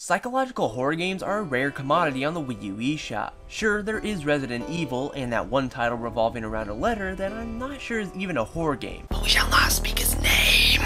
Psychological horror games are a rare commodity on the Wii U eShop. Sure, there is Resident Evil and that one title revolving around a letter that I'm not sure is even a horror game, but we shall not speak his name.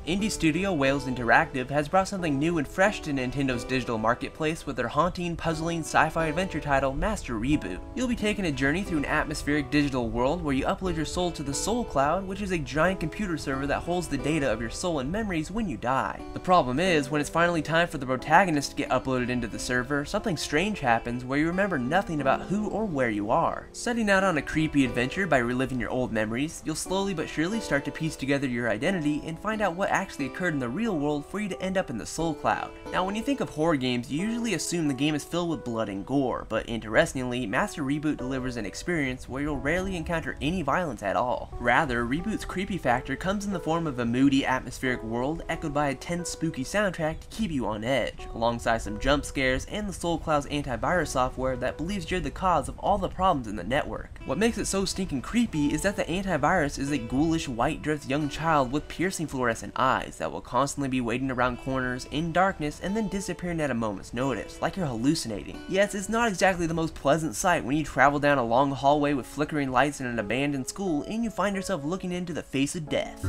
Indie studio Wales Interactive has brought something new and fresh to Nintendo's digital marketplace with their haunting, puzzling, sci-fi adventure title, Master Reboot. You'll be taking a journey through an atmospheric digital world where you upload your soul to the Soul Cloud, which is a giant computer server that holds the data of your soul and memories when you die. The problem is, when it's finally time for the protagonist to get uploaded into the server, something strange happens where you remember nothing about who or where you are. Setting out on a creepy adventure by reliving your old memories, you'll slowly but surely start to piece together your identity and find out what actually occurred in the real world for you to end up in the Soul Cloud. Now, when you think of horror games, you usually assume the game is filled with blood and gore, but interestingly, Master Reboot delivers an experience where you'll rarely encounter any violence at all. Rather, Reboot's creepy factor comes in the form of a moody, atmospheric world echoed by a tense, spooky soundtrack to keep you on edge, alongside some jump scares and the Soul Cloud's antivirus software that believes you're the cause of all the problems in the network. What makes it so stinking creepy is that the antivirus is a ghoulish, white-dressed young child with piercing fluorescent eyes that will constantly be waiting around corners in darkness and then disappearing at a moment's notice, like you're hallucinating. Yes, it's not exactly the most pleasant sight when you travel down a long hallway with flickering lights in an abandoned school and you find yourself looking into the face of death.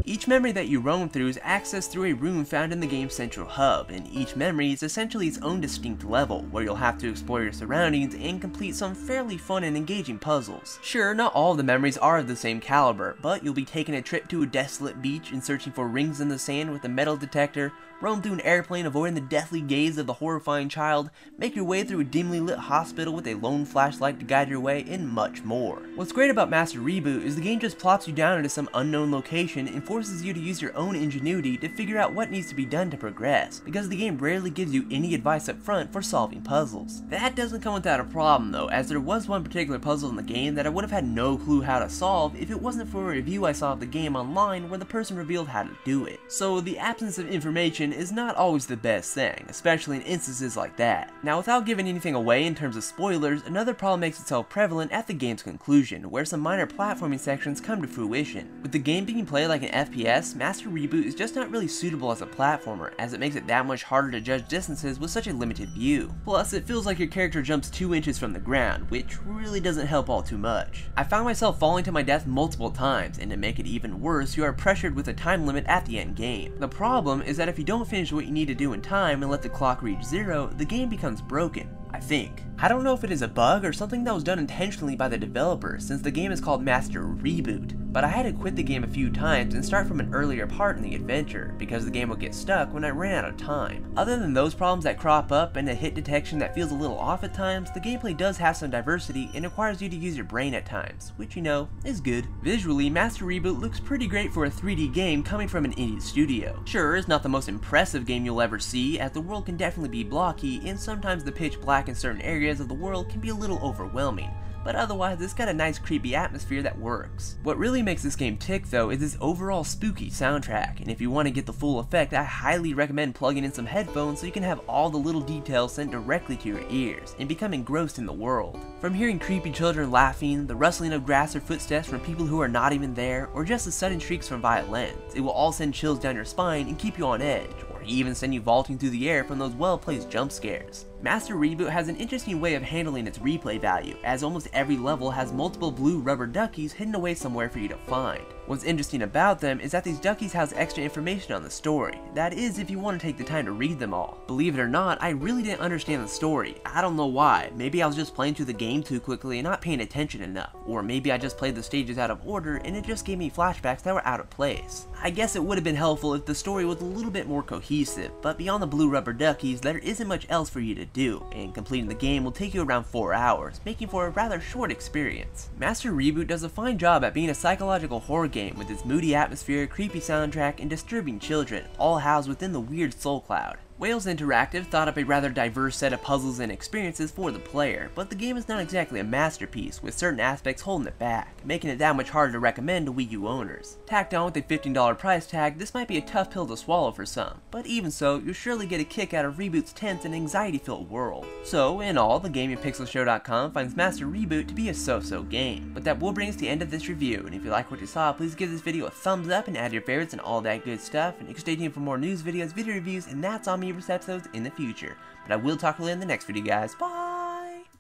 Each memory that you roam through is accessed through a room found in the game's central hub, and each memory is essentially its own distinct level, where you'll have to explore your surroundings and complete some fairly fun and engaging puzzles. Sure, not all of the memories are of the same caliber, but you'll be taking a trip to a desolate beach and searching for rings in the sand with a metal detector, roam through an airplane avoiding the deathly gaze of the horrifying child, make your way through a dimly lit hospital with a lone flashlight to guide your way, and much more. What's great about Master Reboot is the game just plops you down into some unknown location and forces you to use your own ingenuity to figure out what needs to be done to progress, because the game rarely gives you any advice up front for solving puzzles. That doesn't come without a problem though, as there was one particular puzzle in the game that I would have had no clue how to solve if it wasn't for a review I saw of the game online where the person revealed how to do it. So the absence of information is not always the best thing, especially in instances like that. Now, without giving anything away in terms of spoilers, another problem makes itself prevalent at the game's conclusion, where some minor platforming sections come to fruition. With the game being played like an FPS, Master Reboot is just not really suitable as a platformer, as it makes it that much harder to judge distances with such a limited view. Plus, it feels like your character jumps 2 inches from the ground, which really doesn't help all too much. I found myself falling to my death multiple times, and to make it even worse, you are pressured with a time limit at the end game. The problem is that if you don't finish what you need to do in time and let the clock reach 0, the game becomes broken, I think. I don't know if it is a bug or something that was done intentionally by the developer, since the game is called Master Reboot, but I had to quit the game a few times and start from an earlier part in the adventure, because the game would get stuck when I ran out of time. Other than those problems that crop up and a hit detection that feels a little off at times, the gameplay does have some diversity and requires you to use your brain at times, which, you know, is good. Visually, Master Reboot looks pretty great for a 3D game coming from an indie studio. Sure, it's not the most impressive game you'll ever see, as the world can definitely be blocky, and sometimes the pitch black in certain areas of the world can be a little overwhelming, but otherwise it's got a nice creepy atmosphere that works. What really makes this game tick though is its overall spooky soundtrack, and if you want to get the full effect, I highly recommend plugging in some headphones so you can have all the little details sent directly to your ears and become engrossed in the world. From hearing creepy children laughing, the rustling of grass or footsteps from people who are not even there, or just the sudden shrieks from violins, it will all send chills down your spine and keep you on edge, or even send you vaulting through the air from those well-placed jump scares. Master Reboot has an interesting way of handling its replay value, as almost every level has multiple blue rubber duckies hidden away somewhere for you to find. What's interesting about them is that these duckies house extra information on the story, that is if you want to take the time to read them all. Believe it or not, I really didn't understand the story. I don't know why. Maybe I was just playing through the game too quickly and not paying attention enough, or maybe I just played the stages out of order and it just gave me flashbacks that were out of place. I guess it would have been helpful if the story was a little bit more cohesive, but beyond the blue rubber duckies, there isn't much else for you to do, and completing the game will take you around 4 hours, making for a rather short experience. Master Reboot does a fine job at being a psychological horror game with its moody atmosphere, creepy soundtrack, and disturbing children, all housed within the weird Soul Cloud. Wales Interactive thought up a rather diverse set of puzzles and experiences for the player, but the game is not exactly a masterpiece, with certain aspects holding it back, making it that much harder to recommend to Wii U owners. Tacked on with a $15 price tag, this might be a tough pill to swallow for some, but even so, you'll surely get a kick out of Reboot's tense and anxiety-filled world. So, in all, the GamingPixelShow.com finds Master Reboot to be a so-so game. But that will bring us to the end of this review, and if you like what you saw, please give this video a thumbs up and add your favorites and all that good stuff, and you can stay tuned for more news videos, video reviews, and that's on me episodes in the future. But I will talk to you in the next video, guys. Bye!